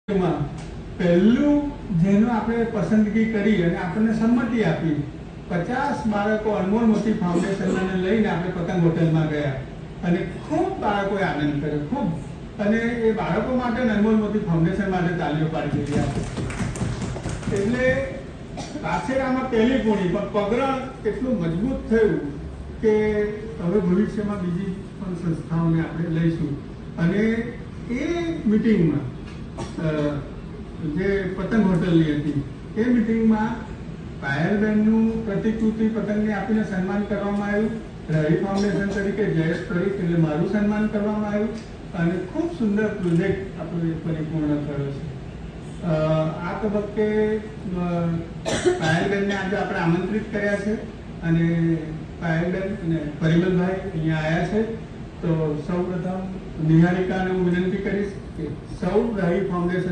પહેલું જેનો આપણે પસંદગી કરી અને આપણને સંમતિ આપી 50 બાળકો અનમોલ મોતી ફાઉન્ડેશનને લઈને આપણે પતંગ હોટલમાં ગયા અને ખૂબ બાળકોએ આનંદ કર્યો ખૂબ. અને એ બાળકો માટે અનમોલ મોતી ફાઉન્ડેશન માટે તાલીઓ પાડી રહ્યા. એટલે કાછેરામાં પહેલી પૂણી પણ પગરણ એટલું મજબૂત થયું કે હવે ભવિષ્યમાં બીજી પણ સંસ્થાઓને આપણે લઈશું. અને એ મિટિંગમાં જે પતંગ હોટલની હતી એ મિટિંગમાં પાયલબેનનું પ્રતિકૃતિ પતંગને આપીને સન્માન કરવામાં આવ્યું. રવિ ફાઉન્ડેશન તરીકે જયેશ પરીખ એટલે મારું સન્માન કરવામાં આવ્યું અને ખૂબ સુંદર પ્રોજેક્ટ આપણે પરિપૂર્ણ થયો છે. આ તબક્કે પાયલબેનને આજે આપણે આમંત્રિત કર્યા છે અને પાયલબેન અને પરિમલભાઈ અહીંયા આવ્યા છે. તો સૌ પ્રથમ નિહારિકાને હું વિનંતી કરીશ કે સૌ રવિ ફાઉન્ડેશન